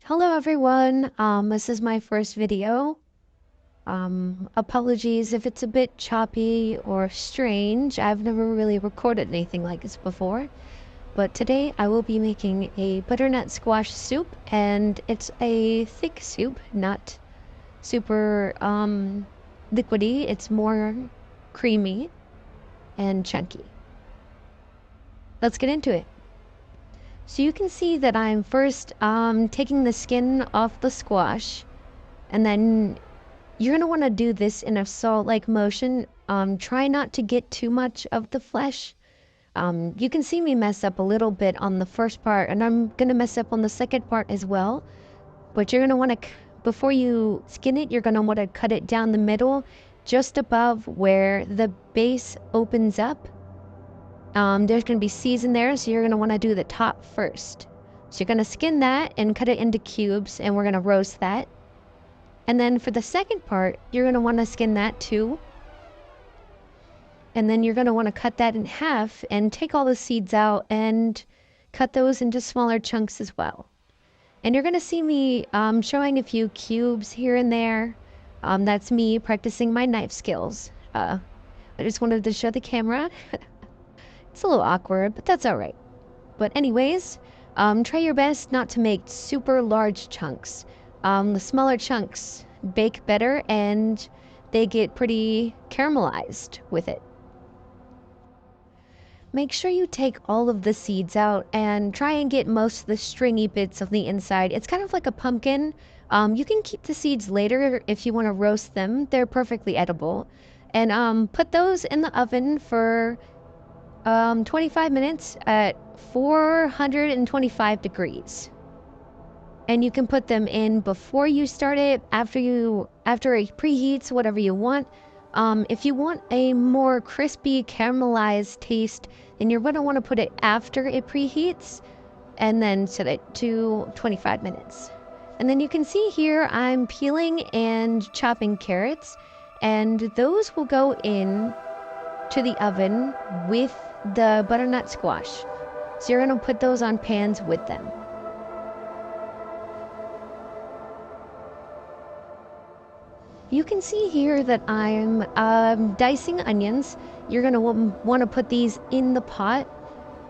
Hello everyone. This is my first video. Apologies if it's a bit choppy or strange. I've never really recorded anything like this before. But today I will be making a butternut squash soup, and it's a thick soup, not super liquidy. It's more creamy and chunky. Let's get into it. So you can see that I'm first taking the skin off the squash, and then you're going to want to do this in a saw-like motion. Try not to get too much of the flesh. You can see me mess up a little bit on the first part, and I'm going to mess up on the second part as well. But you're going to want to, before you skin it, you're going to want to cut it down the middle, just above where the base opens up. There's going to be seeds in there, so you're going to want to do the top first. So you're going to skin that and cut it into cubes, and we're going to roast that. And then for the second part, you're going to want to skin that too. And then you're going to want to cut that in half and take all the seeds out and cut those into smaller chunks as well. And you're going to see me showing a few cubes here and there. That's me practicing my knife skills. I just wanted to show the camera. It's a little awkward, but that's all right. But anyways, try your best not to make super large chunks. The smaller chunks bake better and they get pretty caramelized with it. Make sure you take all of the seeds out and try and get most of the stringy bits of the inside. It's kind of like a pumpkin. You can keep the seeds later if you want to roast them. They're perfectly edible. And put those in the oven for 25 minutes at 425 degrees. And you can put them in before you start it, after it preheats, whatever you want. If you want a more crispy caramelized taste, then you're going to want to put it after it preheats and then set it to 25 minutes. And then you can see here I'm peeling and chopping carrots, and those will go in to the oven with the butternut squash. So you're going to put those on pans with them. You can see here that I'm dicing onions. You're going to want to put these in the pot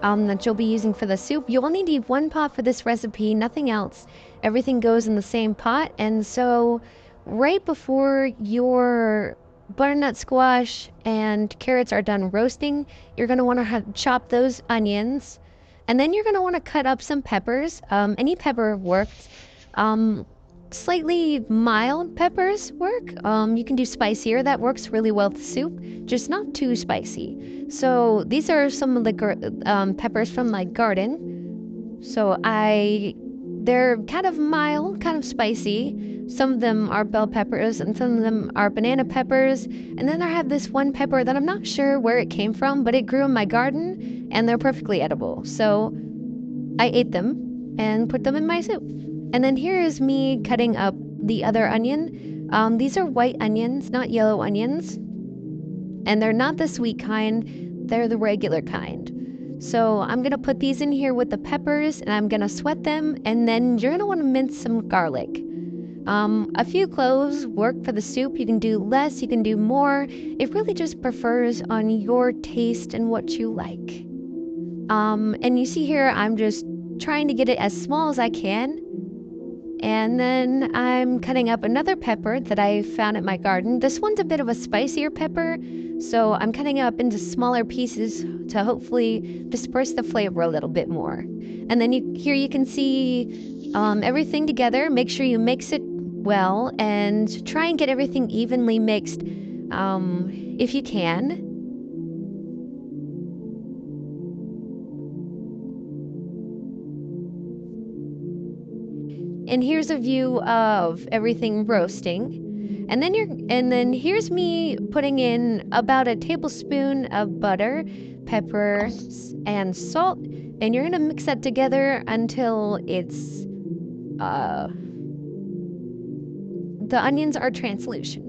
that you'll be using for the soup. You only need one pot for this recipe, nothing else. Everything goes in the same pot. And so right before your butternut squash and carrots are done roasting, you're going to want to chop those onions, and then you're going to want to cut up some peppers. Any pepper works. Slightly mild peppers work. You can do spicier. That works really well with soup, just not too spicy. So these are some of the peppers from my garden. So they're kind of mild, kind of spicy. Some of them are bell peppers and some of them are banana peppers. And then I have this one pepper that I'm not sure where it came from, but it grew in my garden and they're perfectly edible. So I ate them and put them in my soup. And then here is me cutting up the other onion. These are white onions, not yellow onions. And they're not the sweet kind, they're the regular kind. So I'm going to put these in here with the peppers, and I'm going to sweat them, and then you're going to want to mince some garlic. A few cloves work for the soup. You can do less, you can do more. It really just prefers on your taste and what you like. And you see here, I'm just trying to get it as small as I can. And then I'm cutting up another pepper that I found at my garden. This one's a bit of a spicier pepper, so I'm cutting it up into smaller pieces to hopefully disperse the flavor a little bit more. And then here you can see everything together. Make sure you mix it well and try and get everything evenly mixed if you can. And here's a view of everything roasting. And then here's me putting in about a tablespoon of butter, pepper, and salt. And you're gonna mix that together until it's the onions are translucent.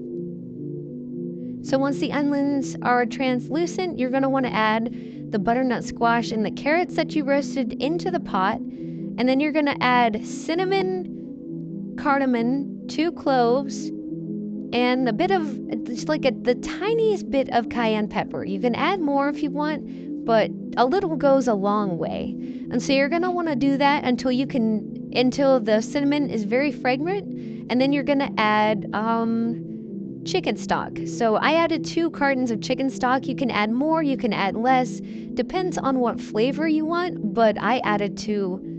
So once the onions are translucent, you're gonna want to add the butternut squash and the carrots that you roasted into the pot. And then you're gonna add cinnamon, cardamom, 2 cloves, and a bit of, just like the tiniest bit of cayenne pepper. You can add more if you want, but a little goes a long way. And so you're gonna want to do that until the cinnamon is very fragrant, and then you're gonna add chicken stock. So I added 2 cartons of chicken stock. You can add more, you can add less, depends on what flavor you want, but I added 2.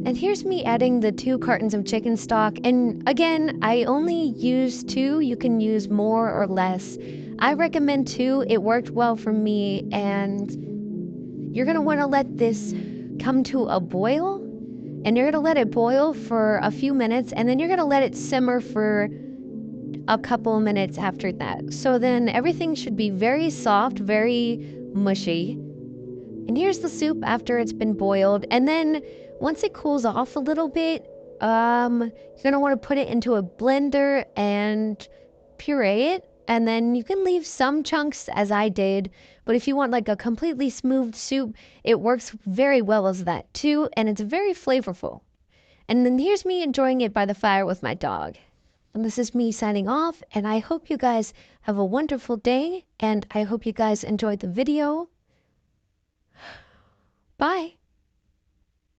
And here's me adding the 2 cartons of chicken stock. And again, I only use 2. You can use more or less. I recommend 2. It worked well for me. And you're going to want to let this come to a boil. And you're going to let it boil for a few minutes. And then you're going to let it simmer for a couple minutes after that. So then everything should be very soft, very mushy. And here's the soup after it's been boiled. And then once it cools off a little bit, you're gonna want to put it into a blender and puree it. And then you can leave some chunks, as I did. But if you want like a completely smooth soup, it works very well as that too. And it's very flavorful. And then here's me enjoying it by the fire with my dog. And this is me signing off. And I hope you guys have a wonderful day. And I hope you guys enjoyed the video. Bye.